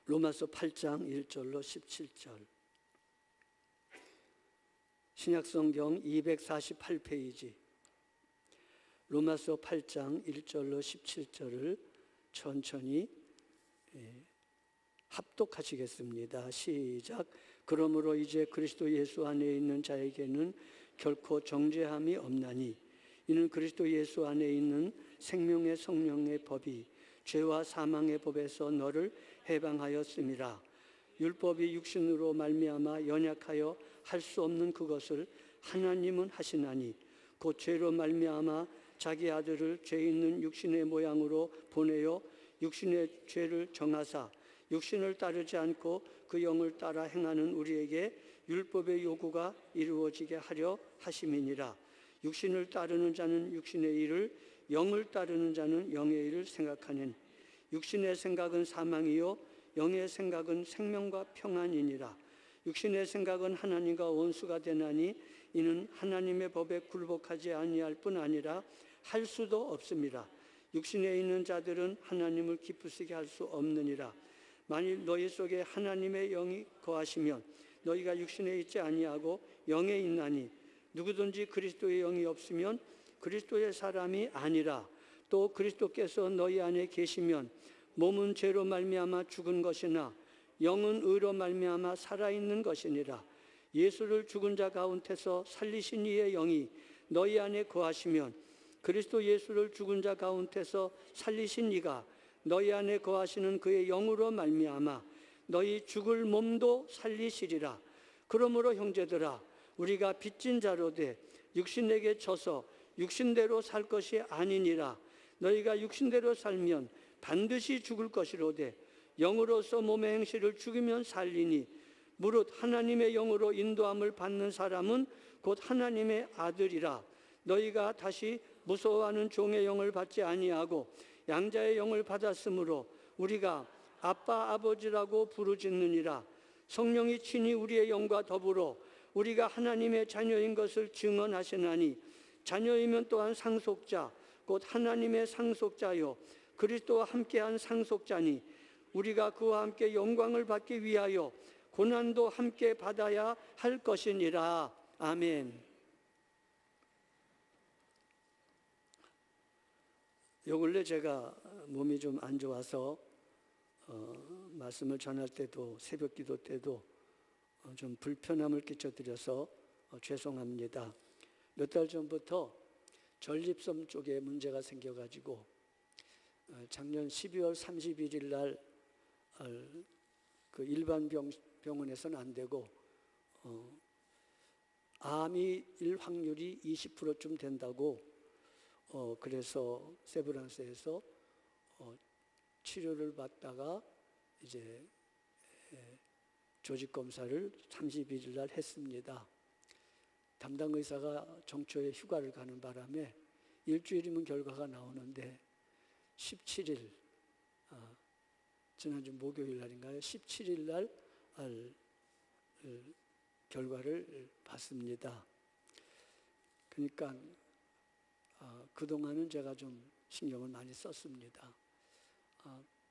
로마서 8장 1절로 17절. 신약성경 248페이지. 로마서 8장 1절로 17절을 천천히 합독하시겠습니다. 시작. 그러므로 이제 그리스도 예수 안에 있는 자에게는 결코 정죄함이 없나니 이는 그리스도 예수 안에 있는 생명의 성령의 법이 죄와 사망의 법에서 너를 해방하였음이라. 율법이 육신으로 말미암아 연약하여 할 수 없는 그것을 하나님은 하시나니 곧 죄로 말미암아 자기 아들을 죄 있는 육신의 모양으로 보내어 육신의 죄를 정하사 육신을 따르지 않고 그 영을 따라 행하는 우리에게 율법의 요구가 이루어지게 하려 하심이니라. 육신을 따르는 자는 육신의 일을, 영을 따르는 자는 영의 일을 생각하는 육신의 생각은 사망이요 영의 생각은 생명과 평안이니라. 육신의 생각은 하나님과 원수가 되나니 이는 하나님의 법에 굴복하지 아니할 뿐 아니라 할 수도 없습니다. 육신에 있는 자들은 하나님을 기쁘시게 할 수 없느니라. 만일 너희 속에 하나님의 영이 거하시면 너희가 육신에 있지 아니하고 영에 있나니 누구든지 그리스도의 영이 없으면 그리스도의 사람이 아니라. 또 그리스도께서 너희 안에 계시면 몸은 죄로 말미암아 죽은 것이나 영은 의로 말미암아 살아있는 것이니라. 예수를 죽은 자 가운데서 살리신 이의 영이 너희 안에 거하시면 그리스도 예수를 죽은 자 가운데서 살리신 이가 너희 안에 거하시는 그의 영으로 말미암아 너희 죽을 몸도 살리시리라. 그러므로 형제들아 우리가 빚진 자로 돼 육신에게 져서 육신대로 살 것이 아니니라. 너희가 육신대로 살면 반드시 죽을 것이로되 영으로서 몸의 행실을 죽이면 살리니 무릇 하나님의 영으로 인도함을 받는 사람은 곧 하나님의 아들이라. 너희가 다시 무서워하는 종의 영을 받지 아니하고 양자의 영을 받았으므로 우리가 아빠 아버지라고 부르짖느니라. 성령이 친히 우리의 영과 더불어 우리가 하나님의 자녀인 것을 증언하시나니 자녀이면 또한 상속자 곧 하나님의 상속자요 그리스도와 함께한 상속자니 우리가 그와 함께 영광을 받기 위하여 고난도 함께 받아야 할 것이니라. 아멘. 요 근래 제가 몸이 좀 안 좋아서 말씀을 전할 때도 새벽 기도 때도 좀 불편함을 끼쳐드려서 죄송합니다. 몇 달 전부터 전립선 쪽에 문제가 생겨가지고 작년 12월 31일 날 그 일반 병원에서는 안 되고 암일 확률이 20%쯤 된다고 그래서 세브란스에서 치료를 받다가 이제 조직 검사를 31일 날 했습니다. 담당 의사가 정초에 휴가를 가는 바람에 일주일이면 결과가 나오는데 17일 지난주 목요일 날인가요? 17일 날 결과를 봤습니다. 그러니까 그동안은 제가 좀 신경을 많이 썼습니다.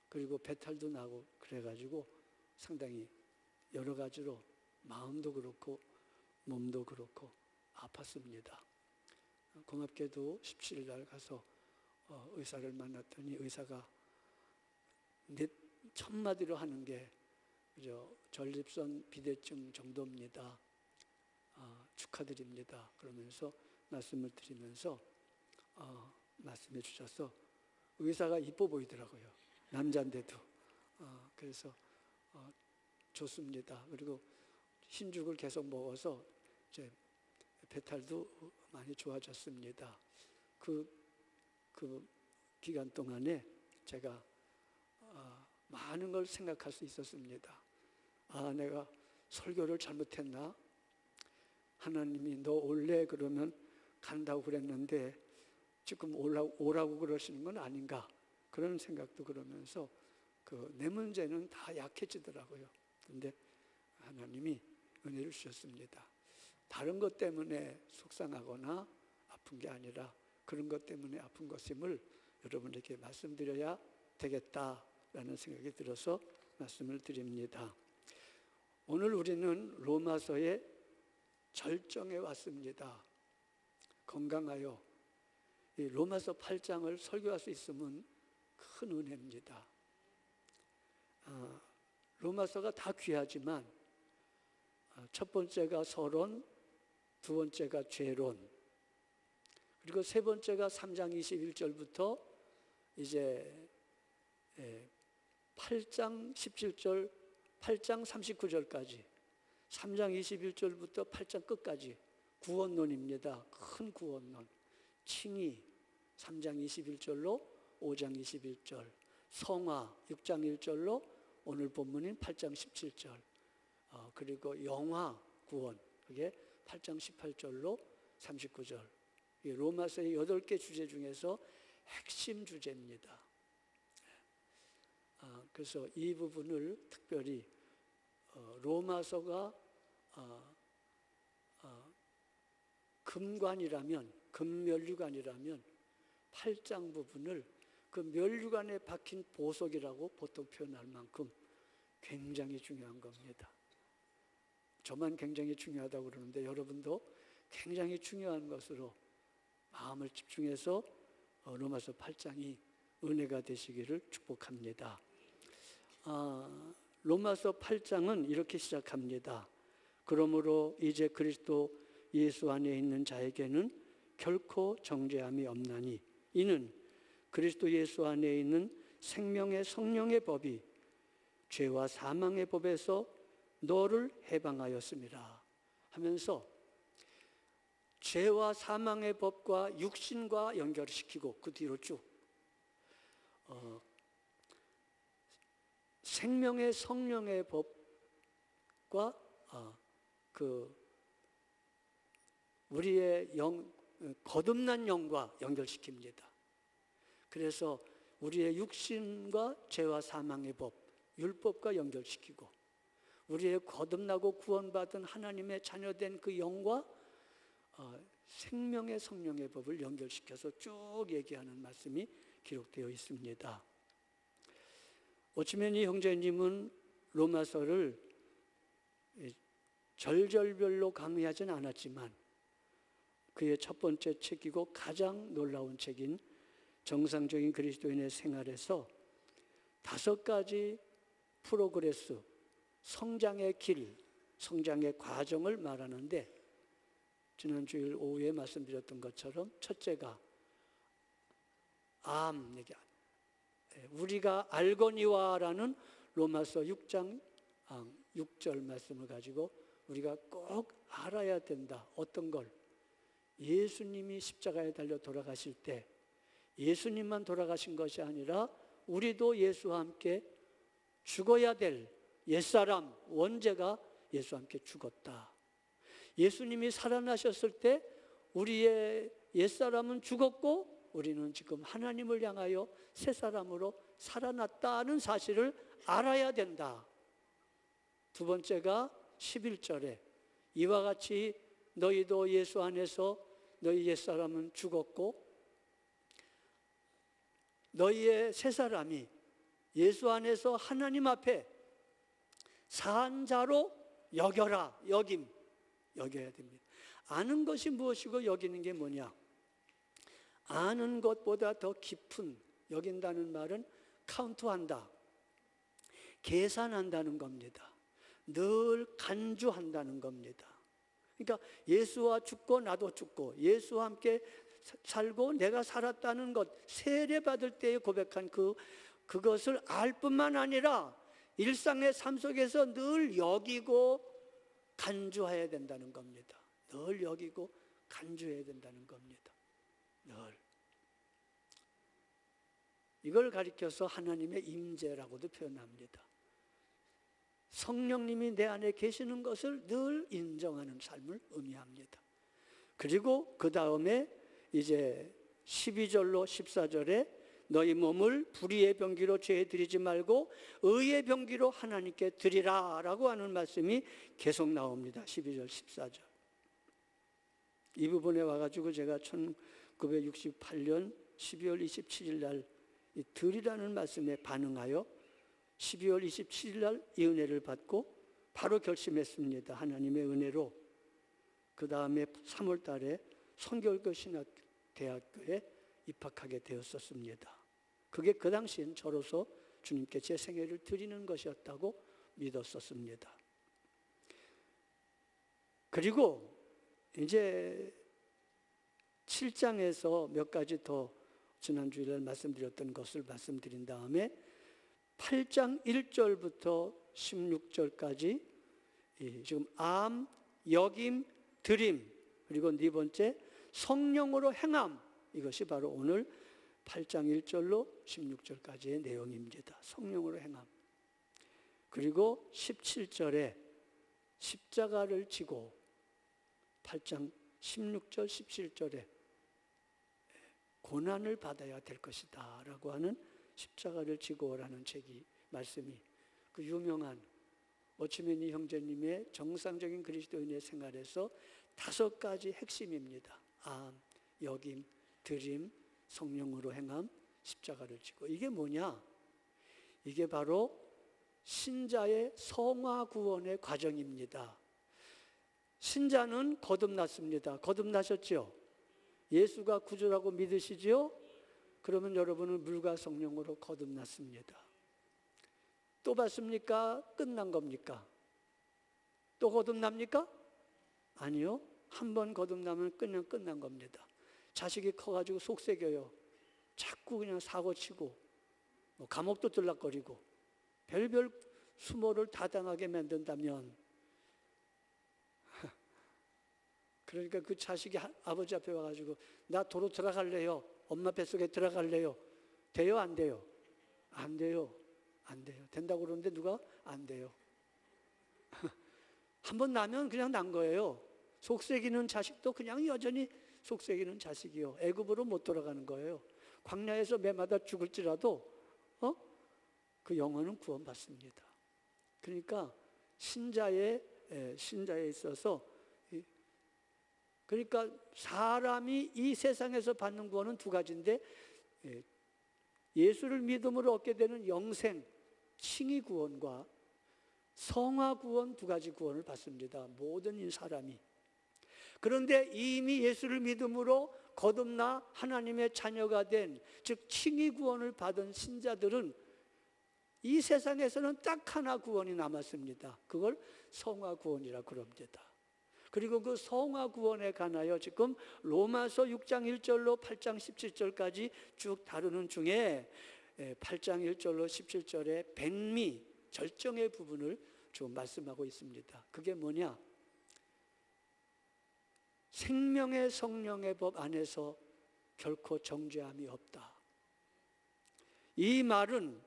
그리고 배탈도 나고 그래가지고 상당히 여러 가지로 마음도 그렇고 몸도 그렇고 아팠습니다. 고맙게도 17일 날 가서 의사를 만났더니 의사가 첫 마디로 하는 게 전립선 비대증 정도입니다. 축하드립니다. 그러면서 말씀을 드리면서 말씀해 주셔서 의사가 이뻐 보이더라고요. 남자인데도. 그래서 좋습니다. 그리고 흰죽을 계속 먹어서 이제 배탈도 많이 좋아졌습니다. 그 기간 동안에 제가 많은 걸 생각할 수 있었습니다. 내가 설교를 잘못했나? 하나님이 너 올래 그러면 간다고 그랬는데 지금 오라고 그러시는 건 아닌가? 그런 생각도 그러면서 내 문제는 다 약해지더라고요. 그런데 하나님이 은혜를 주셨습니다. 다른 것 때문에 속상하거나 아픈 게 아니라 그런 것 때문에 아픈 것임을 여러분에게 말씀드려야 되겠다라는 생각이 들어서 말씀을 드립니다. 오늘 우리는 로마서의 절정에 왔습니다. 건강하여 이 로마서 8장을 설교할 수 있으면 큰 은혜입니다. 로마서가 다 귀하지만 첫 번째가 서론, 두 번째가 죄론, 그리고 세 번째가 3장 21절부터 이제 8장 17절, 8장 39절까지 3장 21절부터 8장 끝까지 구원론입니다. 큰 구원론. 칭의 3장 21절로 5장 21절, 성화 6장 1절로 오늘 본문인 8장 17절, 그리고 영화 구원, 그게 8장 18절로 39절. 이 로마서의 8개 주제 중에서 핵심 주제입니다. 그래서 이 부분을 특별히 로마서가 금관이라면, 금면류관이라면 8장 부분을 그 면류관에 박힌 보석이라고 보통 표현할 만큼 굉장히 중요한 겁니다. 저만 굉장히 중요하다고 그러는데 여러분도 굉장히 중요한 것으로 마음을 집중해서 로마서 8장이 은혜가 되시기를 축복합니다. 로마서 8장은 이렇게 시작합니다. 그러므로 이제 그리스도 예수 안에 있는 자에게는 결코 정죄함이 없나니 이는 그리스도 예수 안에 있는 생명의 성령의 법이 죄와 사망의 법에서 너를 해방하였습니다 하면서 죄와 사망의 법과 육신과 연결시키고 그 뒤로 쭉 생명의 성령의 법과 우리의 거듭난 영과 연결시킵니다. 그래서 우리의 육신과 죄와 사망의 법, 율법과 연결시키고 우리의 거듭나고 구원받은 하나님의 자녀된 그 영과 생명의 성령의 법을 연결시켜서 쭉 얘기하는 말씀이 기록되어 있습니다. 어쩌면 이 형제님은 로마서를 절절별로 강의하지는 않았지만 그의 첫 번째 책이고 가장 놀라운 책인 정상적인 그리스도인의 생활에서 5가지 프로그레스, 성장의 길, 성장의 과정을 말하는데 지난 주일 오후에 말씀드렸던 것처럼 첫째가 얘기, 우리가 알거니와라는 로마서 6장 6절 말씀을 가지고 우리가 꼭 알아야 된다. 어떤 걸? 예수님이 십자가에 달려 돌아가실 때 예수님만 돌아가신 것이 아니라 우리도 예수와 함께 죽어야 될 옛사람, 원죄가 예수와 함께 죽었다. 예수님이 살아나셨을 때 우리의 옛사람은 죽었고 우리는 지금 하나님을 향하여 새 사람으로 살아났다는 사실을 알아야 된다. 두 번째가 11절에 이와 같이 너희도 예수 안에서 너희 옛사람은 죽었고 너희의 새 사람이 예수 안에서 하나님 앞에 산 자로 여겨라. 여겨야 됩니다. 아는 것이 무엇이고 여기는 게 뭐냐? 아는 것보다 더 깊은, 여긴다는 말은 카운트한다, 계산한다는 겁니다. 늘 간주한다는 겁니다. 그러니까 예수와 죽고 나도 죽고 예수와 함께 살고 내가 살았다는 것, 세례받을 때에 고백한 그것을 알 뿐만 아니라 일상의 삶 속에서 늘 여기고 간주해야 된다는 겁니다. 늘 여기고 간주해야 된다는 겁니다. 늘. 이걸 가리켜서 하나님의 임재라고도 표현합니다. 성령님이 내 안에 계시는 것을 늘 인정하는 삶을 의미합니다. 그리고 그 다음에 이제 12절로 14절에 너희 몸을 불의의 병기로 죄에 드리지 말고 의의 병기로 하나님께 드리라 라고 하는 말씀이 계속 나옵니다. 12절 14절. 이 부분에 와가지고 제가 1968년 12월 27일 날 이 드리라는 말씀에 반응하여 12월 27일 날 이 은혜를 받고 바로 결심했습니다. 하나님의 은혜로. 그 다음에 3월 달에 성결교 신학대학교에 입학하게 되었었습니다. 그게 그 당시엔 저로서 주님께 제 생애를 드리는 것이었다고 믿었었습니다. 그리고 이제 7장에서 몇 가지 더 지난주일날 말씀드렸던 것을 말씀드린 다음에 8장 1절부터 16절까지 지금 암, 역임, 드림, 그리고 네 번째 성령으로 행함, 이것이 바로 오늘 8장 1절로 16절까지의 내용입니다. 성령으로 행함. 그리고 17절에 십자가를 지고 8장 16절 17절에 고난을 받아야 될 것이다 라고 하는 십자가를 지고라는 책이 말씀이 그 유명한 워치맨이 형제님의 정상적인 그리스도인의 생활에서 5가지 핵심입니다. 암, 역임, 드림, 성령으로 행함, 십자가를 지고. 이게 뭐냐? 이게 바로 신자의 성화 구원의 과정입니다. 신자는 거듭났습니다. 거듭나셨죠? 예수가 구주라고 믿으시죠? 그러면 여러분은 물과 성령으로 거듭났습니다. 또 받습니까? 끝난 겁니까? 또 거듭납니까? 아니요. 한 번 거듭나면 그냥 끝난 겁니다. 자식이 커가지고 속색여요. 자꾸 그냥 사고치고 감옥도 들락거리고 별별 수모를 다 당하게 만든다면, 그러니까 그 자식이 아버지 앞에 와가지고 나 도로 들어갈래요, 엄마 뱃속에 들어갈래요, 돼요 안 돼요? 안 돼요. 안 돼요. 된다고 그러는데 누가 안 돼요. 한 번 나면 그냥 난 거예요. 속썩이는 자식도 그냥 여전히 속썩이는 자식이요. 애굽으로 못 돌아가는 거예요. 광야에서 매마다 죽을지라도 그 영혼은 구원받습니다. 그러니까 신자에 있어서, 그러니까 사람이 이 세상에서 받는 구원은 2가지인데 예수를 믿음으로 얻게 되는 영생, 칭의 구원과 성화 구원, 2가지 구원을 받습니다. 모든 사람이. 그런데 이미 예수를 믿음으로 거듭나 하나님의 자녀가 된, 즉 칭의 구원을 받은 신자들은 이 세상에서는 딱 하나 구원이 남았습니다. 그걸 성화 구원이라고 그럽니다. 그리고 그 성화 구원에 관하여 지금 로마서 6장 1절로 8장 17절까지 쭉 다루는 중에 8장 1절로 17절의 백미, 절정의 부분을 좀 말씀하고 있습니다. 그게 뭐냐? 생명의 성령의 법 안에서 결코 정죄함이 없다. 이 말은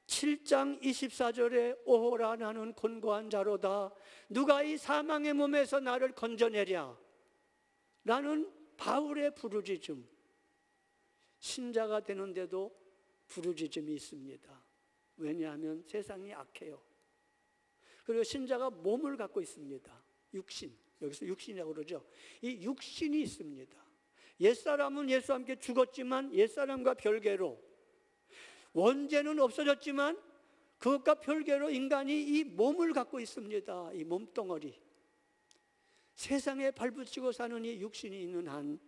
7장 24절에 오호라 나는 곤고한 자로다, 누가 이 사망의 몸에서 나를 건져내랴 라는 바울의 부르짖음, 신자가 되는데도 부르짖음이 있습니다. 왜냐하면 세상이 악해요. 그리고 신자가 몸을 갖고 있습니다. 육신, 여기서 육신이라고 그러죠. 이 육신이 있습니다. 옛사람은 예수와 함께 죽었지만 옛사람과 별개로, 원죄는 없어졌지만 그것과 별개로 인간이 이 몸을 갖고 있습니다. 이 몸뚱어리. 세상에 발붙이고 사는 이 육신이 있는 한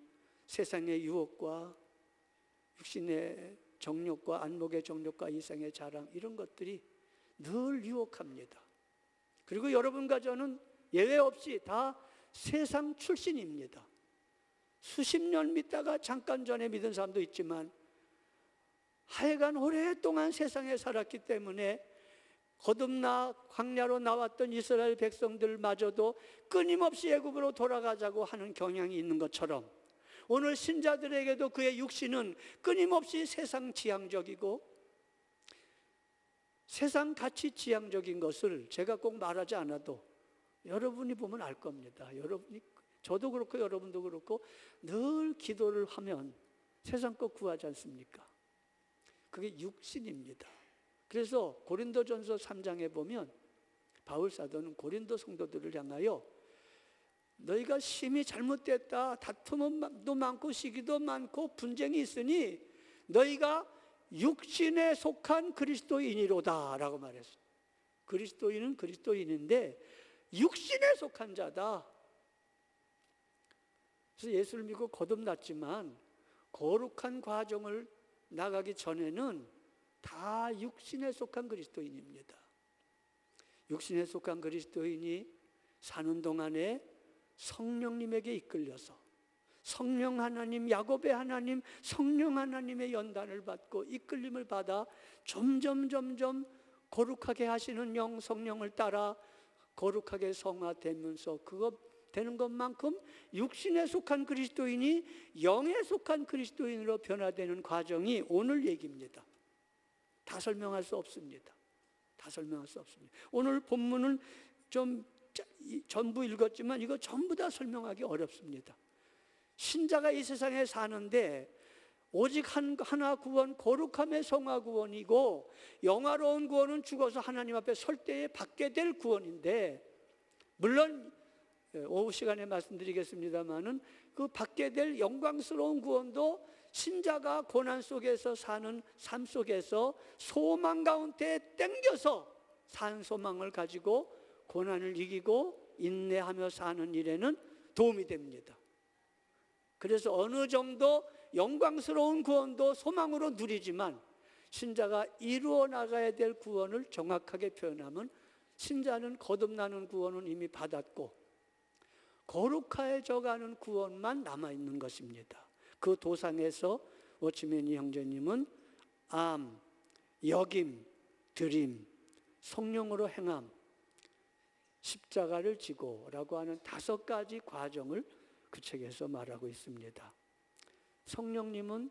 세상의 유혹과 육신의 정욕과 안목의 정욕과 이생의 자랑, 이런 것들이 늘 유혹합니다. 그리고 여러분과 저는 예외 없이 다 세상 출신입니다. 수십 년 믿다가 잠깐 전에 믿은 사람도 있지만 하여간 오랫동안 세상에 살았기 때문에 거듭나 광야로 나왔던 이스라엘 백성들마저도 끊임없이 애굽으로 돌아가자고 하는 경향이 있는 것처럼 오늘 신자들에게도 그의 육신은 끊임없이 세상 지향적이고 세상 가치 지향적인 것을 제가 꼭 말하지 않아도 여러분이 보면 알 겁니다. 저도 그렇고 여러분도 그렇고 늘 기도를 하면 세상 것 구하지 않습니까? 그게 육신입니다. 그래서 고린도전서 3장에 보면 바울 사도는 고린도 성도들을 향하여 너희가 심히 잘못됐다, 다툼도 많고 시기도 많고 분쟁이 있으니 너희가 육신에 속한 그리스도인이로다 라고 말했어요. 그리스도인은 그리스도인인데 육신에 속한 자다. 그래서 예수를 믿고 거듭났지만 거룩한 과정을 나가기 전에는 다 육신에 속한 그리스도인입니다. 육신에 속한 그리스도인이 사는 동안에 성령님에게 이끌려서 성령 하나님, 야곱의 하나님, 성령 하나님의 연단을 받고 이끌림을 받아 점점 거룩하게 하시는 영 성령을 따라 거룩하게 성화되면서 그거 되는 것만큼 육신에 속한 그리스도인이 영에 속한 그리스도인으로 변화되는 과정이 오늘 얘기입니다. 다 설명할 수 없습니다. 다 설명할 수 없습니다. 오늘 본문은 좀 전부 읽었지만 이거 전부 다 설명하기 어렵습니다. 신자가 이 세상에 사는데 오직 하나 구원, 거룩함의 성화 구원이고 영화로운 구원은 죽어서 하나님 앞에 설 때에 받게 될 구원인데, 물론 오후 시간에 말씀드리겠습니다마는 그 받게 될 영광스러운 구원도 신자가 고난 속에서 사는 삶 속에서 소망 가운데 땡겨서 산 소망을 가지고 고난을 이기고 인내하며 사는 일에는 도움이 됩니다. 그래서 어느 정도 영광스러운 구원도 소망으로 누리지만 신자가 이루어 나가야 될 구원을 정확하게 표현하면 신자는 거듭나는 구원은 이미 받았고 거룩해져가는 구원만 남아있는 것입니다. 그 도상에서 워치맨이 형제님은 암, 여김, 드림, 성령으로 행함, 십자가를 지고라고 하는 5가지 과정을 그 책에서 말하고 있습니다. 성령님은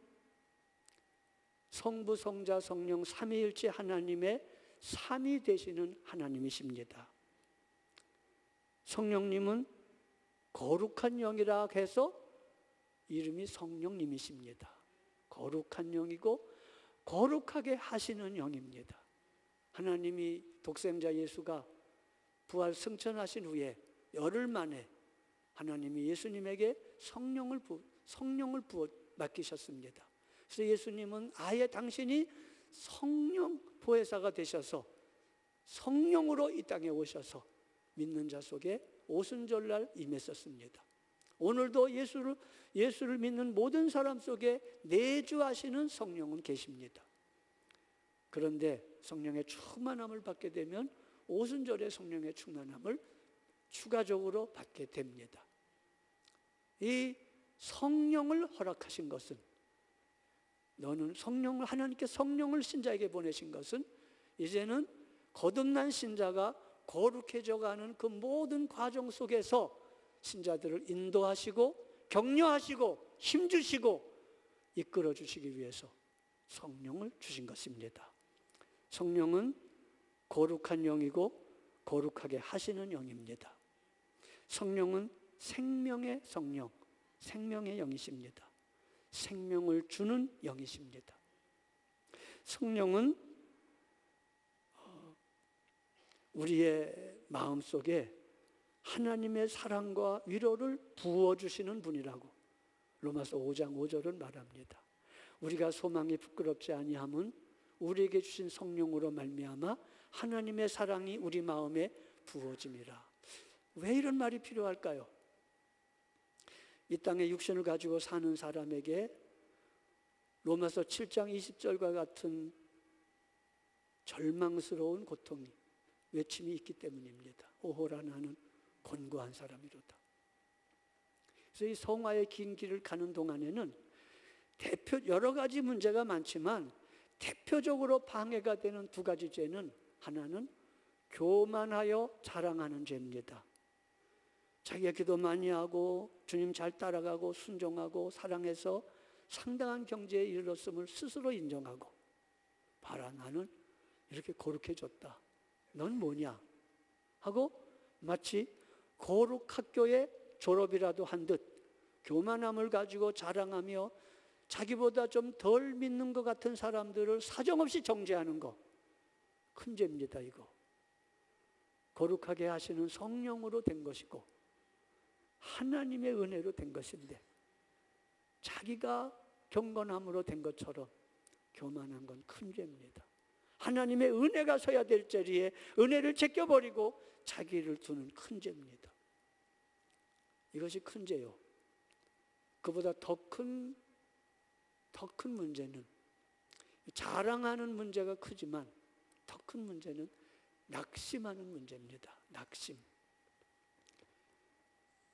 성부, 성자, 성령 삼위일체 하나님의 삼위 되시는 하나님이십니다. 성령님은 거룩한 영이라 해서 이름이 성령님이십니다. 거룩한 영이고 거룩하게 하시는 영입니다. 하나님이 독생자 예수가 부활 승천하신 후에 열흘 만에 하나님이 예수님에게 성령을 부어 맡기셨습니다. 그래서 예수님은 아예 당신이 성령 보혜사가 되셔서 성령으로 이 땅에 오셔서 믿는 자 속에 오순절날 임했었습니다. 오늘도 예수를 믿는 모든 사람 속에 내주하시는 성령은 계십니다. 그런데 성령의 충만함을 받게 되면 오순절에 성령의 충만함을 추가적으로 받게 됩니다. 이 성령을 허락하신 것은, 너는 하나님께 성령을 신자에게 보내신 것은 이제는 거듭난 신자가 거룩해져가는 그 모든 과정 속에서 신자들을 인도하시고 격려하시고 힘주시고 이끌어 주시기 위해서 성령을 주신 것입니다. 성령은 거룩한 영이고 거룩하게 하시는 영입니다. 성령은 생명의 성령, 생명의 영이십니다. 생명을 주는 영이십니다. 성령은 우리의 마음속에 하나님의 사랑과 위로를 부어주시는 분이라고 로마서 5장 5절은 말합니다. 우리가 소망이 부끄럽지 아니함은 우리에게 주신 성령으로 말미암아 하나님의 사랑이 우리 마음에 부어짐이라. 왜 이런 말이 필요할까요? 이 땅에 육신을 가지고 사는 사람에게 로마서 7장 20절과 같은 절망스러운 고통이, 외침이 있기 때문입니다. 오호라 나는 곤고한 사람이로다. 그래서 이 성화의 긴 길을 가는 동안에는 여러 가지 문제가 많지만 대표적으로 방해가 되는 2가지 죄는, 하나는 교만하여 자랑하는 죄입니다. 자기가 기도 많이 하고 주님 잘 따라가고 순종하고 사랑해서 상당한 경지에 이르렀음을 스스로 인정하고, 봐라 나는 이렇게 거룩해졌다, 넌 뭐냐 하고 마치 거룩학교에 졸업이라도 한 듯 교만함을 가지고 자랑하며 자기보다 좀 덜 믿는 것 같은 사람들을 사정없이 정죄하는 거, 큰 죄입니다. 이거 거룩하게 하시는 성령으로 된 것이고 하나님의 은혜로 된 것인데 자기가 경건함으로 된 것처럼 교만한 건 큰 죄입니다. 하나님의 은혜가 서야 될 자리에 은혜를 제껴버리고 자기를 두는 큰 죄입니다. 이것이 큰 죄요. 그보다 더 큰 문제는, 자랑하는 문제가 크지만 더 큰 문제는 낙심하는 문제입니다. 낙심.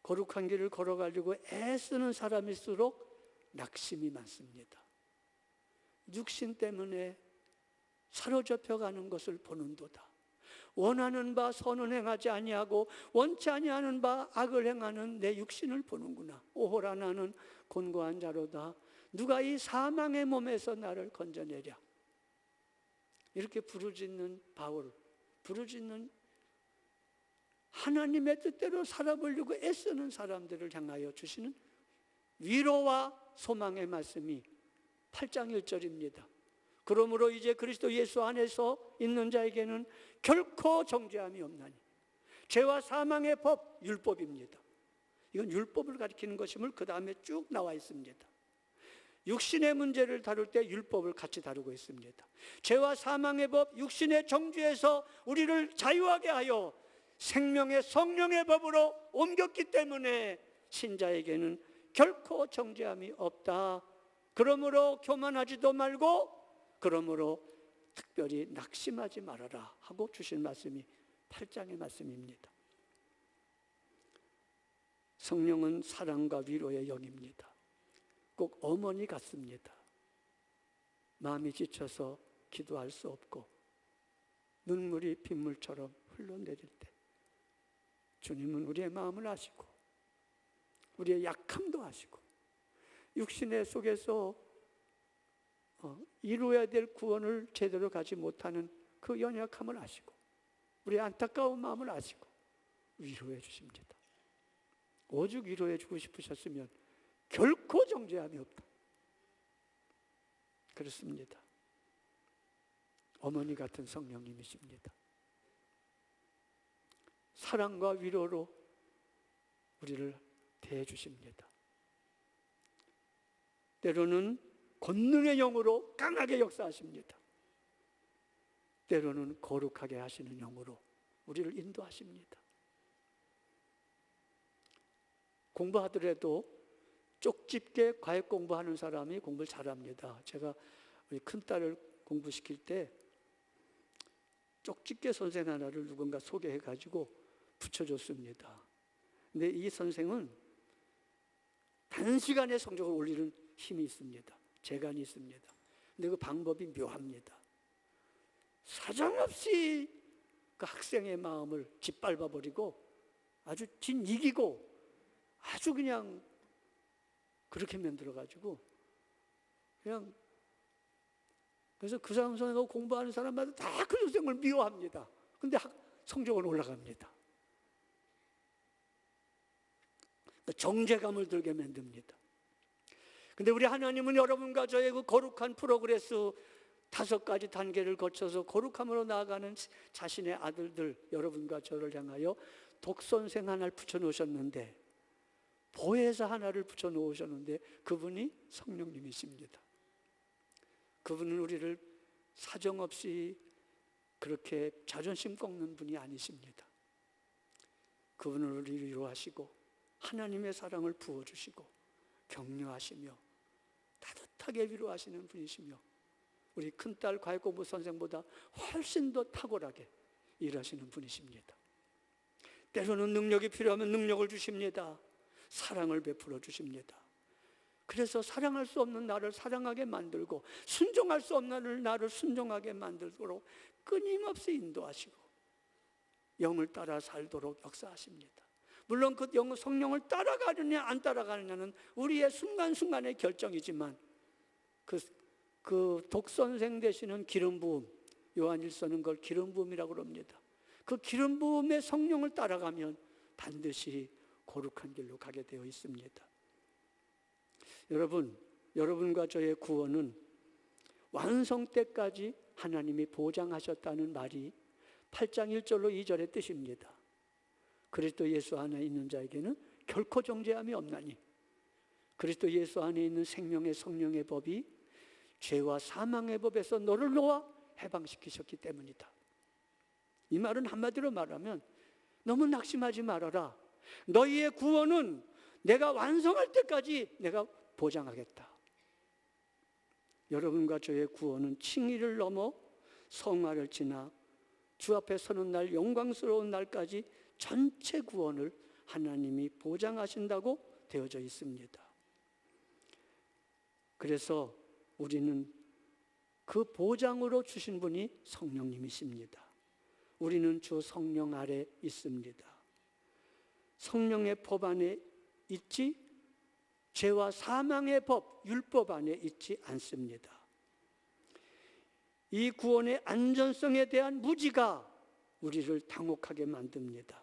거룩한 길을 걸어가려고 애쓰는 사람일수록 낙심이 많습니다. 육신 때문에 사로잡혀가는 것을 보는도다. 원하는 바 선은 행하지 아니하고 원치 아니하는 바 악을 행하는 내 육신을 보는구나. 오호라, 나는 곤고한 자로다. 누가 이 사망의 몸에서 나를 건져내랴. 이렇게 부르짖는 바울, 부르짖는 하나님의 뜻대로 살아보려고 애쓰는 사람들을 향하여 주시는 위로와 소망의 말씀이 8장 1절입니다. 그러므로 이제 그리스도 예수 안에서 있는 자에게는 결코 정죄함이 없나니. 죄와 사망의 법, 율법입니다. 이건 율법을 가리키는 것임을 그 다음에 쭉 나와 있습니다. 육신의 문제를 다룰 때 율법을 같이 다루고 있습니다. 죄와 사망의 법, 육신의 정죄에서 우리를 자유하게 하여 생명의 성령의 법으로 옮겼기 때문에 신자에게는 결코 정죄함이 없다. 그러므로 교만하지도 말고, 그러므로 특별히 낙심하지 말아라 하고 주신 말씀이 8장의 말씀입니다. 성령은 사랑과 위로의 영입니다. 꼭 어머니 같습니다. 마음이 지쳐서 기도할 수 없고 눈물이 빗물처럼 흘러내릴 때 주님은 우리의 마음을 아시고 우리의 약함도 아시고 육신의 속에서 이루어야 될 구원을 제대로 가지 못하는 그 연약함을 아시고 우리의 안타까운 마음을 아시고 위로해 주십니다. 오죽 위로해 주고 싶으셨으면 결코 정죄함이 없다. 그렇습니다. 어머니 같은 성령님이십니다. 사랑과 위로로 우리를 대해 주십니다. 때로는 권능의 영으로 강하게 역사하십니다. 때로는 거룩하게 하시는 영으로 우리를 인도하십니다. 공부하더라도 쪽집게 과외 공부하는 사람이 공부를 잘합니다. 제가 우리 큰딸을 공부시킬 때 쪽집게 선생 하나를 누군가 소개해가지고 붙여줬습니다. 근데 이 선생은 단시간에 성적을 올리는 힘이 있습니다. 재간이 있습니다. 근데 그 방법이 묘합니다. 사정없이 그 학생의 마음을 짓밟아버리고 아주 이기고 아주 그냥 그렇게 만들어가지고 그냥, 그래서 그 사람 선생하고 공부하는 사람마다 다 그 선생을 미워합니다. 근데 성적은 올라갑니다. 정죄감을 들게 만듭니다. 근데 우리 하나님은 여러분과 저의 그 거룩한 프로그레스 5가지 단계를 거쳐서 거룩함으로 나아가는 자신의 아들들, 여러분과 저를 향하여 독선생 하나를 붙여놓으셨는데, 보혜사 하나를 붙여놓으셨는데 그분이 성령님이십니다. 그분은 우리를 사정없이 그렇게 자존심 꺾는 분이 아니십니다. 그분은 우리를 위로하시고 하나님의 사랑을 부어주시고 격려하시며 따뜻하게 위로하시는 분이시며 우리 큰딸 과외공부 선생보다 훨씬 더 탁월하게 일하시는 분이십니다. 때로는 능력이 필요하면 능력을 주십니다. 사랑을 베풀어 주십니다. 그래서 사랑할 수 없는 나를 사랑하게 만들고 순종할 수 없는 나를 순종하게 만들도록 끊임없이 인도하시고 영을 따라 살도록 역사하십니다. 물론 그 성령을 따라가느냐 안 따라가느냐는 우리의 순간순간의 결정이지만 그 독선생 되시는 기름 부음, 요한일서는 그걸 기름 부음이라고 합니다. 그 기름 부음의 성령을 따라가면 반드시 거룩한 길로 가게 되어 있습니다. 여러분과 저의 구원은 완성 때까지 하나님이 보장하셨다는 말이 8장 1절로 2절의 뜻입니다. 그리스도 예수 안에 있는 자에게는 결코 정죄함이 없나니 그리스도 예수 안에 있는 생명의 성령의 법이 죄와 사망의 법에서 너를 놓아 해방시키셨기 때문이다. 이 말은 한마디로 말하면 너무 낙심하지 말아라. 너희의 구원은 내가 완성할 때까지 내가 보장하겠다. 여러분과 저의 구원은 칭의를 넘어 성화를 지나 주 앞에 서는 날, 영광스러운 날까지 전체 구원을 하나님이 보장하신다고 되어져 있습니다. 그래서 우리는 그 보장으로 주신 분이 성령님이십니다. 우리는 주 성령 아래 있습니다. 성령의 법 안에 있지 죄와 사망의 법, 율법 안에 있지 않습니다. 이 구원의 안전성에 대한 무지가 우리를 당혹하게 만듭니다.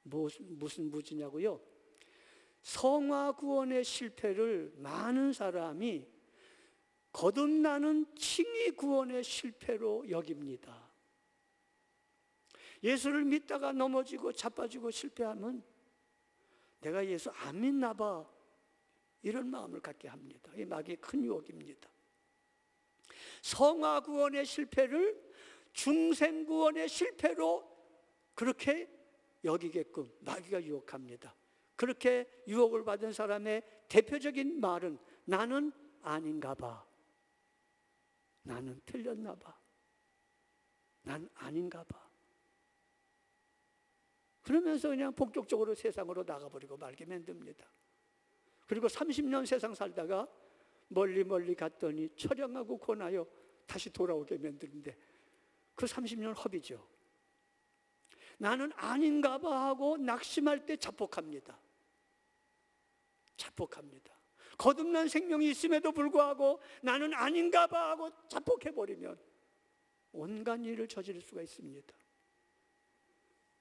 무슨 무지냐고요? 성화 구원의 실패를 많은 사람이 거듭나는 칭의 구원의 실패로 여깁니다. 예수를 믿다가 넘어지고 자빠지고 실패하면 내가 예수 안 믿나 봐, 이런 마음을 갖게 합니다. 이 마귀의 큰 유혹입니다. 성화 구원의 실패를 중생 구원의 실패로 그렇게 여기게끔 마귀가 유혹합니다. 그렇게 유혹을 받은 사람의 대표적인 말은 나는 아닌가 봐, 나는 틀렸나 봐, 난 아닌가 봐. 그러면서 그냥 본격적으로 세상으로 나가버리고 말게 만듭니다. 그리고 30년 세상 살다가 멀리 갔더니 처량하고 고나요 다시 돌아오게 만드는데 그 30년 허비죠. 나는 아닌가 봐 하고 낙심할 때 자폭합니다. 거듭난 생명이 있음에도 불구하고 나는 아닌가 봐 하고 자폭해버리면 온갖 일을 저지를 수가 있습니다.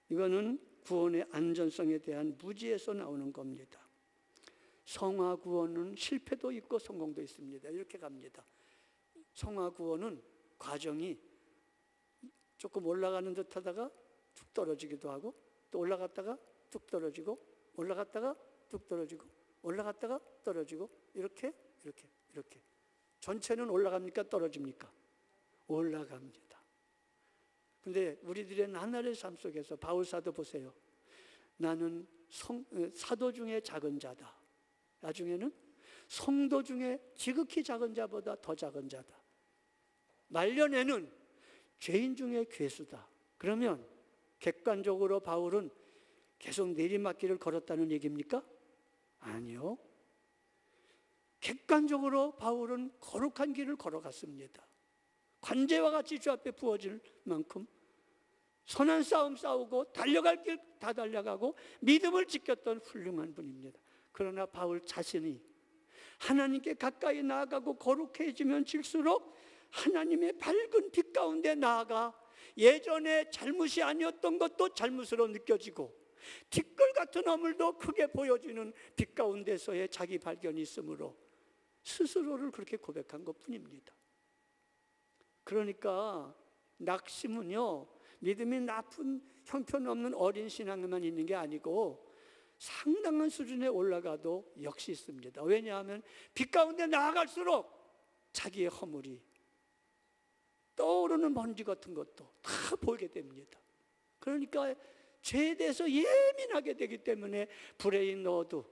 이거는 구원의 안전성에 대한 무지에서 나오는 겁니다. 성화 구원은 실패도 있고 성공도 있습니다. 이렇게 갑니다. 성화 구원은 과정이 조금 올라가는 듯 하다가 툭 떨어지기도 하고 또 올라갔다가 툭 떨어지고 올라갔다가 툭 떨어지고 올라갔다가 떨어지고 이렇게 전체는 올라갑니까? 떨어집니까? 올라갑니다. 근데 우리들의 나날의 삶 속에서 바울 사도 보세요. 나는 사도 중에 작은 자다. 나중에는 성도 중에 지극히 작은 자보다 더 작은 자다. 말년에는 죄인 중에 괴수다. 그러면 객관적으로 바울은 계속 내리막길을 걸었다는 얘기입니까? 아니요. 객관적으로 바울은 거룩한 길을 걸어갔습니다. 관제와 같이 주 앞에 부어질 만큼 선한 싸움 싸우고 달려갈 길 다 달려가고 믿음을 지켰던 훌륭한 분입니다. 그러나 바울 자신이 하나님께 가까이 나아가고 거룩해지면 질수록 하나님의 밝은 빛 가운데 나아가 예전에 잘못이 아니었던 것도 잘못으로 느껴지고 티끌 같은 허물도 크게 보여지는 빛 가운데서의 자기 발견이 있으므로 스스로를 그렇게 고백한 것뿐입니다. 그러니까 낙심은요, 믿음이 나쁜 형편없는 어린 신앙에만 있는 게 아니고 상당한 수준에 올라가도 역시 있습니다. 왜냐하면 빛 가운데 나아갈수록 자기의 허물이 떠오르는 먼지 같은 것도 다 보이게 됩니다. 그러니까 죄에 대해서 예민하게 되기 때문에 브레인 너드,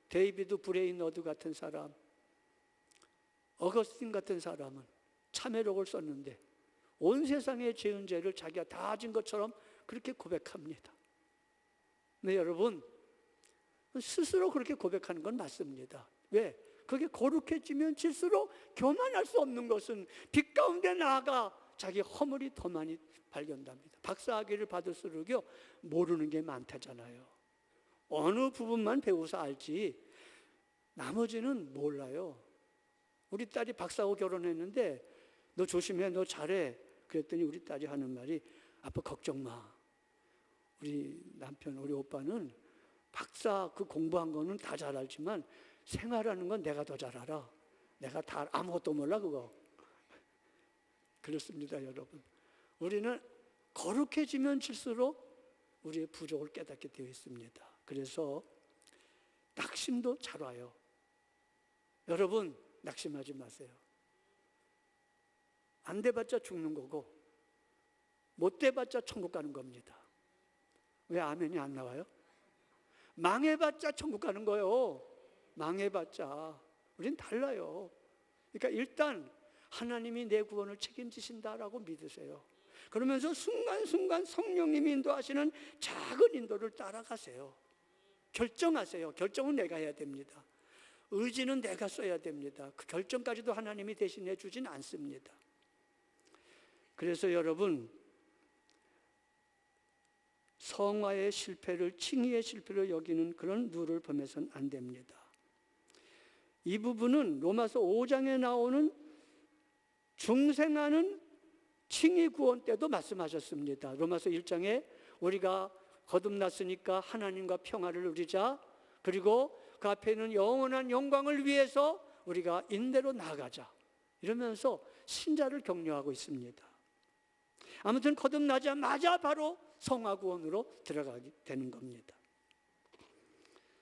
데이비드 브레인 너드 같은 사람, 어거스틴 같은 사람은 참회록을 썼는데 온 세상의 죄은 죄를 자기가 다 진 것처럼 그렇게 고백합니다. 네, 여러분, 스스로 그렇게 고백하는 건 맞습니다. 왜? 그게 거룩해지면 질수록 교만할 수 없는 것은 빛 가운데 나아가 자기 허물이 더 많이 발견됩니다. 박사학위를 받을수록요 모르는 게 많다잖아요. 어느 부분만 배워서 알지 나머지는 몰라요. 우리 딸이 박사하고 결혼했는데 너 조심해, 너 잘해. 그랬더니 우리 딸이 하는 말이 아빠 걱정 마. 우리 남편, 우리 오빠는 박사 그 공부한 거는 다 잘 알지만 생활하는 건 내가 더 잘 알아. 내가 다 아무것도 몰라 그거. 그렇습니다, 여러분. 우리는 거룩해지면 질수록 우리의 부족을 깨닫게 되어 있습니다. 그래서 낙심도 잘 와요. 여러분, 낙심하지 마세요. 안 돼봤자 죽는 거고 못 돼봤자 천국 가는 겁니다. 왜 아멘이 안 나와요? 망해봤자 천국 가는 거예요. 망해봤자. 우린 달라요. 그러니까 일단 하나님이 내 구원을 책임지신다라고 믿으세요. 그러면서 순간순간 성령님이 인도하시는 작은 인도를 따라가세요. 결정하세요. 결정은 내가 해야 됩니다. 의지는 내가 써야 됩니다. 그 결정까지도 하나님이 대신해 주진 않습니다. 그래서 여러분, 성화의 실패를 칭의의 실패로 여기는 그런 누를 범해서는 안 됩니다. 이 부분은 로마서 5장에 나오는 중생하는 칭의 구원 때도 말씀하셨습니다. 로마서 1장에 우리가 거듭났으니까 하나님과 평화를 누리자, 그리고 그 앞에 있는 영원한 영광을 위해서 우리가 인대로 나아가자, 이러면서 신자를 격려하고 있습니다. 아무튼 거듭나자마자 바로 성화구원으로 들어가게 되는 겁니다.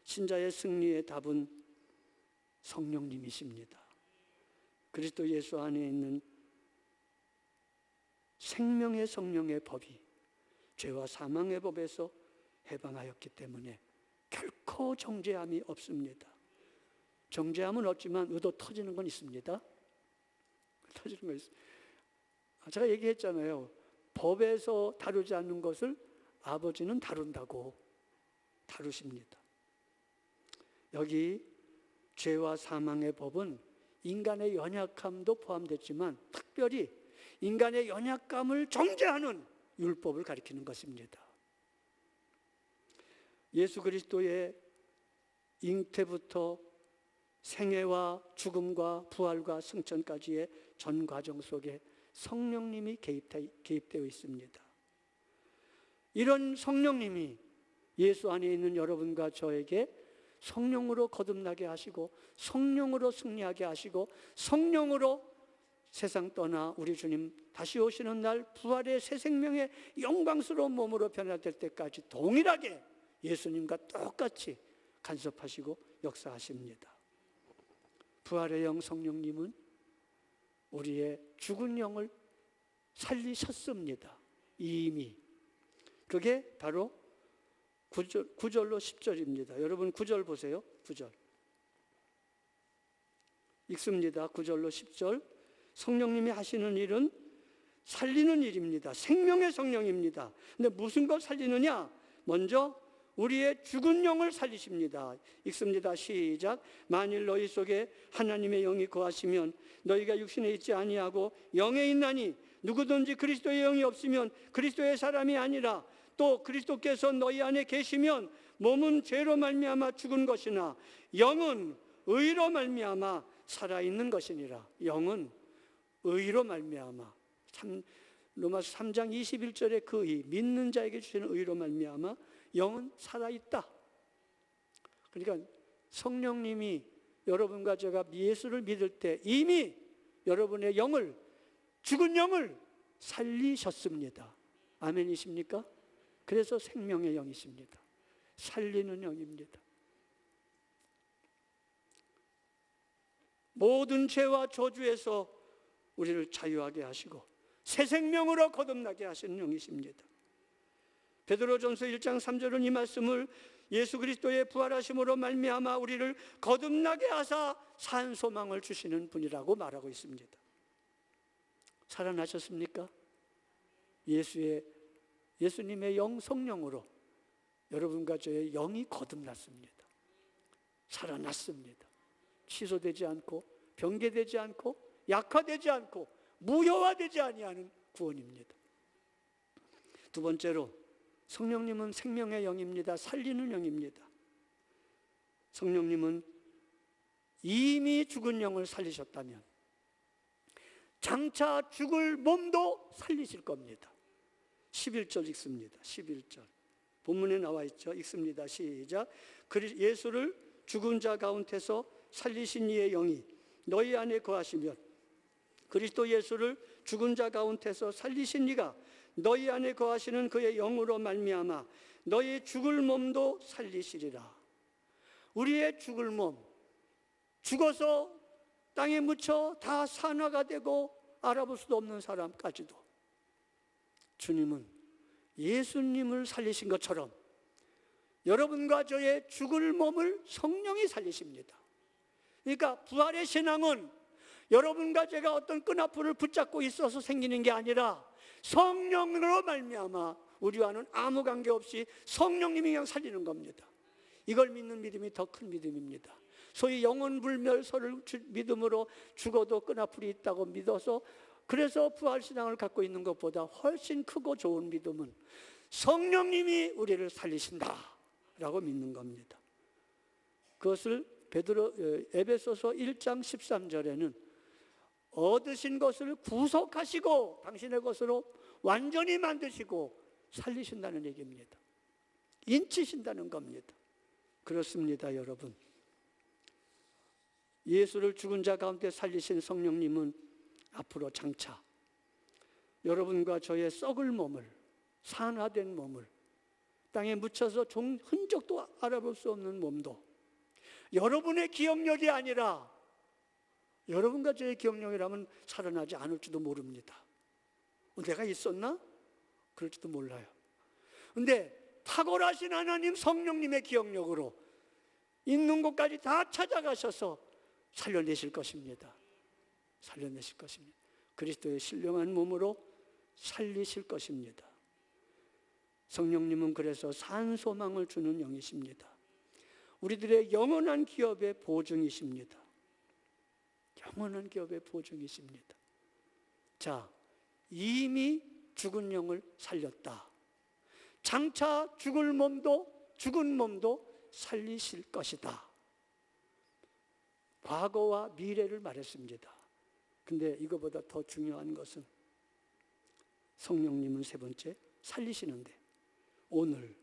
신자의 승리의 답은 성령님이십니다. 그리스도 예수 안에 있는 생명의 성령의 법이 죄와 사망의 법에서 해방하였기 때문에 결코 정죄함이 없습니다. 정죄함은 없지만 의도 터지는 건 있습니다. 터지는 건 있습니다. 제가 얘기했잖아요. 법에서 다루지 않는 것을 아버지는 다룬다고 다루십니다. 여기 죄와 사망의 법은 인간의 연약함도 포함됐지만 특별히 인간의 연약감을 정죄하는 율법을 가리키는 것입니다. 예수 그리스도의 잉태부터 생애와 죽음과 부활과 승천까지의 전 과정 속에 성령님이 개입되어 있습니다. 이런 성령님이 예수 안에 있는 여러분과 저에게 성령으로 거듭나게 하시고 성령으로 승리하게 하시고 성령으로 세상 떠나 우리 주님 다시 오시는 날 부활의 새 생명의 영광스러운 몸으로 변화될 때까지 동일하게 예수님과 똑같이 간섭하시고 역사하십니다. 부활의 영 성령님은 우리의 죽은 영을 살리셨습니다. 이미. 그게 바로 9절로 10절입니다. 여러분 9절 보세요. 9절. 읽습니다. 9절로 10절. 성령님이 하시는 일은 살리는 일입니다. 생명의 성령입니다. 근데 무슨 걸 살리느냐? 먼저 우리의 죽은 영을 살리십니다. 읽습니다. 시작. 만일 너희 속에 하나님의 영이 거하시면 너희가 육신에 있지 아니하고 영에 있나니 누구든지 그리스도의 영이 없으면 그리스도의 사람이 아니라 또 그리스도께서 너희 안에 계시면 몸은 죄로 말미암아 죽은 것이나 영은 의로 말미암아 살아있는 것이니라. 영은 의로 말미암아, 로마서 3장 21절의 그 의, 믿는 자에게 주시는 의로 말미암아 영은 살아있다. 그러니까 성령님이 여러분과 제가 예수를 믿을 때 이미 여러분의 영을, 죽은 영을 살리셨습니다. 아멘이십니까? 그래서 생명의 영이십니다. 살리는 영입니다. 모든 죄와 저주에서 우리를 자유하게 하시고 새 생명으로 거듭나게 하시는 영이십니다. 베드로전서 1장 3절은 이 말씀을 예수 그리스도의 부활하심으로 말미암아 우리를 거듭나게 하사 산 소망을 주시는 분이라고 말하고 있습니다. 살아나셨습니까? 예수님의 영 성령으로 여러분과 저의 영이 거듭났습니다. 살아났습니다. 취소되지 않고 변개되지 않고 약화되지 않고 무효화되지 아니하는 구원입니다. 두 번째로 성령님은 생명의 영입니다. 살리는 영입니다. 성령님은 이미 죽은 영을 살리셨다면 장차 죽을 몸도 살리실 겁니다. 11절 읽습니다. 11절 본문에 나와 있죠. 읽습니다. 시작. 예수를 죽은 자 가운데서 살리신 이의 영이 너희 안에 거하시면 그리스도 예수를 죽은 자 가운데서 살리신 이가 너희 안에 거하시는 그의 영으로 말미암아 너희 죽을 몸도 살리시리라. 우리의 죽을 몸, 죽어서 땅에 묻혀 다 산화가 되고 알아볼 수도 없는 사람까지도 주님은 예수님을 살리신 것처럼 여러분과 저의 죽을 몸을 성령이 살리십니다. 그러니까 부활의 신앙은 여러분과 제가 어떤 끈앞을 붙잡고 있어서 생기는 게 아니라 성령으로 말미암아 우리와는 아무 관계없이 성령님이 그냥 살리는 겁니다. 이걸 믿는 믿음이 더 큰 믿음입니다. 소위 영혼불멸설을 믿음으로 죽어도 끈앞이 있다고 믿어서 그래서 부활신앙을 갖고 있는 것보다 훨씬 크고 좋은 믿음은 성령님이 우리를 살리신다라고 믿는 겁니다. 그것을 에베소서 1장 13절에는 얻으신 것을 구속하시고 당신의 것으로 완전히 만드시고 살리신다는 얘기입니다. 인치신다는 겁니다. 그렇습니다, 여러분. 예수를 죽은 자 가운데 살리신 성령님은 앞으로 장차 여러분과 저의 썩을 몸을, 산화된 몸을, 땅에 묻혀서 흔적도 알아볼 수 없는 몸도 여러분의 기억력이 아니라 여러분과 저의 기억력이라면 살아나지 않을지도 모릅니다. 내가 있었나? 그럴지도 몰라요. 근데 탁월하신 하나님 성령님의 기억력으로 있는 곳까지 다 찾아가셔서 살려내실 것입니다. 살려내실 것입니다. 그리스도의 신령한 몸으로 살리실 것입니다. 성령님은 그래서 산 소망을 주는 영이십니다. 우리들의 영원한 기업의 보증이십니다. 영원한 기업의 보증이십니다. 자, 이미 죽은 영을 살렸다. 장차 죽은 몸도 살리실 것이다. 과거와 미래를 말했습니다. 근데 이거보다 더 중요한 것은 성령님은 세 번째 살리시는데 오늘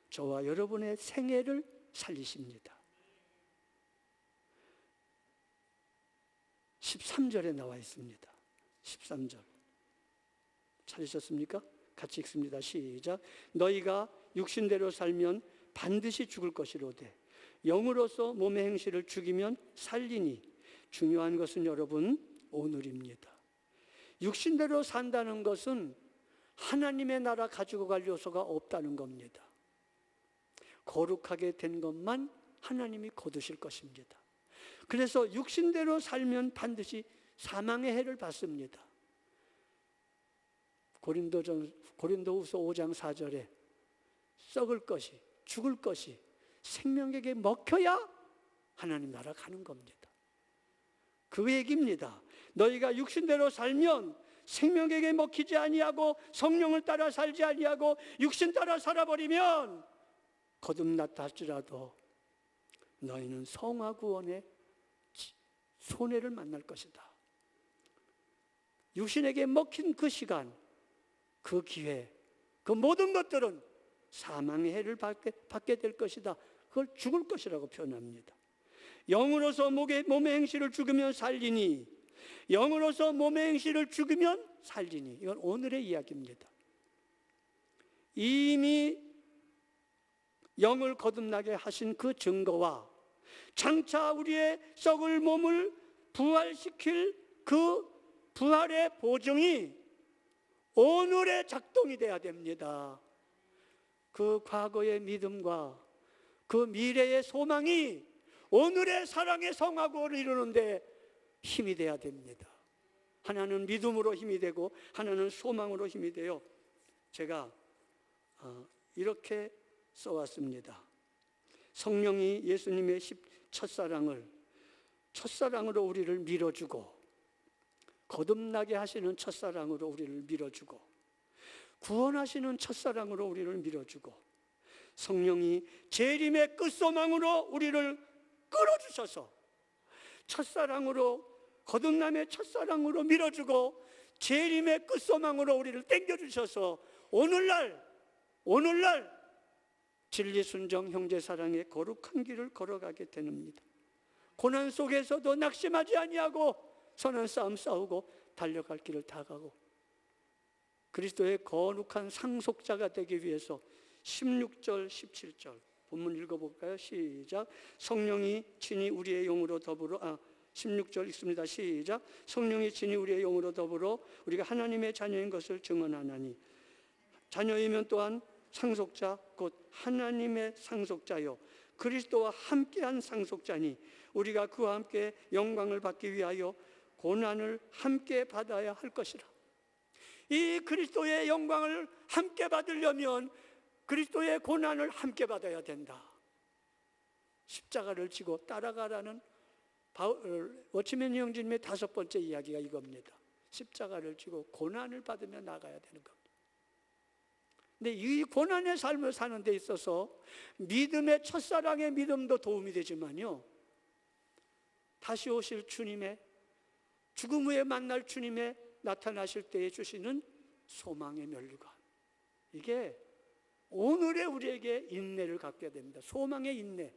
저와 여러분의 생애를 살리십니다. 13절에 나와 있습니다. 13절 찾으셨습니까? 같이 읽습니다. 시작. 너희가 육신대로 살면 반드시 죽을 것이로되 영으로서 몸의 행실을 죽이면 살리니. 중요한 것은 여러분 오늘입니다. 육신대로 산다는 것은 하나님의 나라 가지고 갈 요소가 없다는 겁니다. 거룩하게 된 것만 하나님이 거두실 것입니다. 그래서 육신대로 살면 반드시 사망의 해를 받습니다. 고린도후서 5장 4절에 썩을 것이, 죽을 것이 생명에게 먹혀야 하나님 나라 가는 겁니다. 그 얘기입니다. 너희가 육신대로 살면 생명에게 먹히지 아니하고 성령을 따라 살지 아니하고 육신 따라 살아버리면 거듭났다 할지라도 너희는 성화 구원의 손해를 만날 것이다. 육신에게 먹힌 그 시간, 그 기회, 그 모든 것들은 사망의 해를 받게 될 것이다. 그걸 죽을 것이라고 표현합니다. 영으로서 몸의 행실을 죽으면 살리니, 영으로서 몸의 행실을 죽으면 살리니. 이건 오늘의 이야기입니다. 이미 영을 거듭나게 하신 그 증거와 장차 우리의 썩을 몸을 부활시킬 그 부활의 보증이 오늘의 작동이 돼야 됩니다. 그 과거의 믿음과 그 미래의 소망이 오늘의 사랑의 성화구원을 이루는데 힘이 돼야 됩니다. 하나는 믿음으로 힘이 되고 하나는 소망으로 힘이 돼요. 제가 이렇게 써왔습니다. 성령이 예수님의 첫사랑으로 우리를 밀어주고 거듭나게 하시는 첫사랑으로 우리를 밀어주고 구원하시는 첫사랑으로 우리를 밀어주고 성령이 재림의 끝소망으로 우리를 끌어주셔서 첫사랑으로 거듭남의 첫사랑으로 밀어주고 재림의 끝소망으로 우리를 땡겨주셔서 오늘날 진리순정 형제사랑의 거룩한 길을 걸어가게 됩니다. 고난 속에서도 낙심하지 아니하고 선한 싸움 싸우고 달려갈 길을 다 가고 그리스도의 거룩한 상속자가 되기 위해서 16절, 17절 본문 읽어볼까요? 시작. 성령이 친히 우리의 영으로 더불어 16절 읽습니다. 시작. 성령이 친히 우리의 영으로 더불어 우리가 하나님의 자녀인 것을 증언하나니 자녀이면 또한 상속자 곧 하나님의 상속자요 그리스도와 함께한 상속자니 우리가 그와 함께 영광을 받기 위하여 고난을 함께 받아야 할 것이라. 이 그리스도의 영광을 함께 받으려면 그리스도의 고난을 함께 받아야 된다. 십자가를 지고 따라가라는 워치맨 형제님의 5번째 이야기가 이겁니다. 십자가를 지고 고난을 받으며 나가야 되는 겁니다. 근데 이 고난의 삶을 사는 데 있어서 믿음의 첫사랑의 믿음도 도움이 되지만요, 다시 오실 주님의, 죽음 후에 만날 주님의 나타나실 때에 주시는 소망의 면류관, 이게 오늘의 우리에게 인내를 갖게 됩니다. 소망의 인내,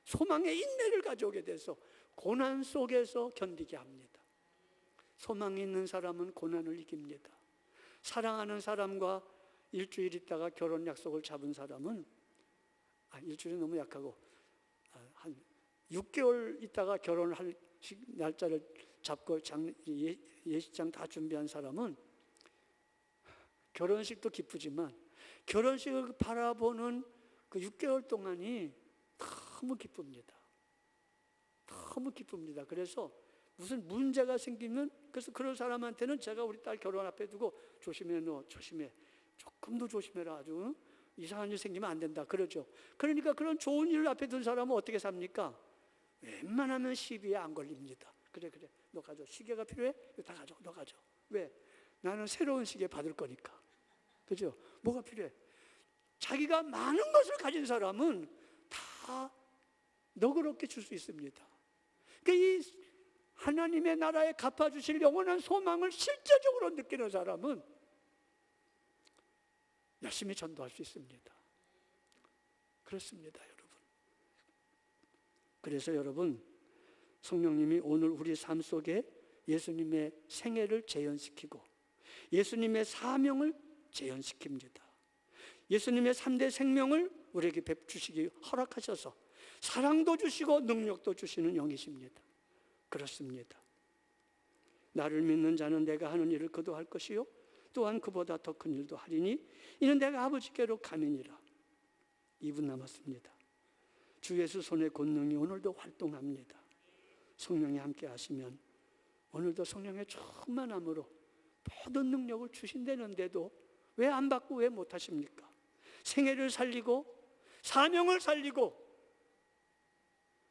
소망의 인내를 가져오게 돼서 고난 속에서 견디게 합니다. 소망이 있는 사람은 고난을 이깁니다. 사랑하는 사람과 일주일 있다가 결혼 약속을 잡은 사람은, 일주일이 너무 약하고 한 6개월 있다가 결혼할 날짜를 잡고 예식장 다 준비한 사람은 결혼식도 기쁘지만 결혼식을 바라보는 그 6개월 동안이 너무 기쁩니다. 너무 기쁩니다. 그래서 무슨 문제가 생기면, 그래서 그런 사람한테는 제가 우리 딸 결혼 앞에 두고 조심해, 너 조심해, 조금 더 조심해라, 아주 이상한 일 생기면 안 된다 그러죠. 그러니까 그런 좋은 일 앞에 둔 사람은 어떻게 삽니까? 웬만하면 시비에 안 걸립니다. 그래 너 가져. 시계가 필요해? 이거 다 가져. 너 가져. 왜? 나는 새로운 시계 받을 거니까. 그죠? 뭐가 필요해? 자기가 많은 것을 가진 사람은 다 너그럽게 줄 수 있습니다. 그러니까 이 하나님의 나라에 갚아주실 영원한 소망을 실제적으로 느끼는 사람은 열심히 전도할 수 있습니다. 그렇습니다, 여러분. 그래서 여러분, 성령님이 오늘 우리 삶 속에 예수님의 생애를 재현시키고 예수님의 사명을 재현시킵니다. 예수님의 3대 생명을 우리에게 베푸시기 허락하셔서 사랑도 주시고 능력도 주시는 영이십니다. 그렇습니다. 나를 믿는 자는 내가 하는 일을 그도 할 것이요 또한 그보다 더 큰 일도 하리니 이는 내가 아버지께로 가면이라. 2분 남았습니다. 주 예수 손의 권능이 오늘도 활동합니다. 성령이 함께 하시면 오늘도 성령의 충만함으로 모든 능력을 주신다는데도 왜 안 받고 왜 못 하십니까? 생애를 살리고 사명을 살리고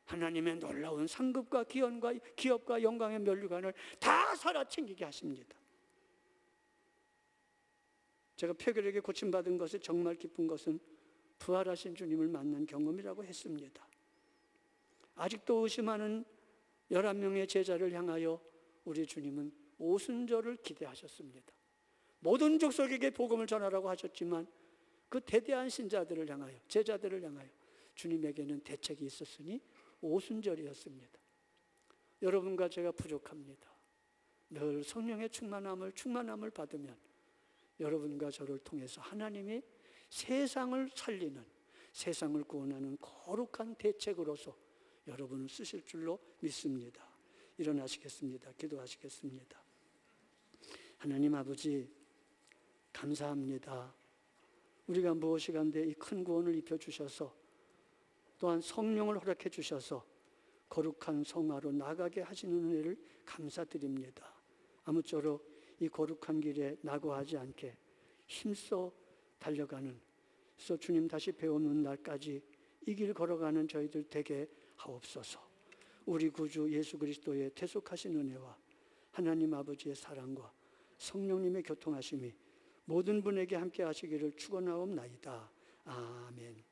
하나님의 놀라운 상급과 기업과 영광의 면류관을 다 살아챙기게 하십니다. 제가 표결에게 고침받은 것에 정말 기쁜 것은 부활하신 주님을 만난 경험이라고 했습니다. 아직도 의심하는 11명의 제자를 향하여 우리 주님은 오순절을 기대하셨습니다. 모든 족속에게 복음을 전하라고 하셨지만 그 대대한 신자들을 향하여, 제자들을 향하여 주님에게는 대책이 있었으니 오순절이었습니다. 여러분과 제가 부족합니다. 늘 성령의 충만함을 받으면 여러분과 저를 통해서 하나님이 세상을 살리는, 세상을 구원하는 거룩한 대책으로서 여러분을 쓰실 줄로 믿습니다. 일어나시겠습니다. 기도하시겠습니다. 하나님 아버지, 감사합니다. 우리가 무엇이 간데 이 큰 구원을 입혀주셔서 또한 성령을 허락해 주셔서 거룩한 성화로 나가게 하시는 은혜를 감사드립니다. 아무쪼록 이 거룩한 길에 낙오하지 않게 힘써 달려가는, 그래서 주님 다시 배우는 날까지 이 길 걸어가는 저희들 되게 하옵소서. 우리 구주 예수 그리스도의 대속하신 은혜와 하나님 아버지의 사랑과 성령님의 교통하심이 모든 분에게 함께 하시기를 축원하옵나이다. 아멘.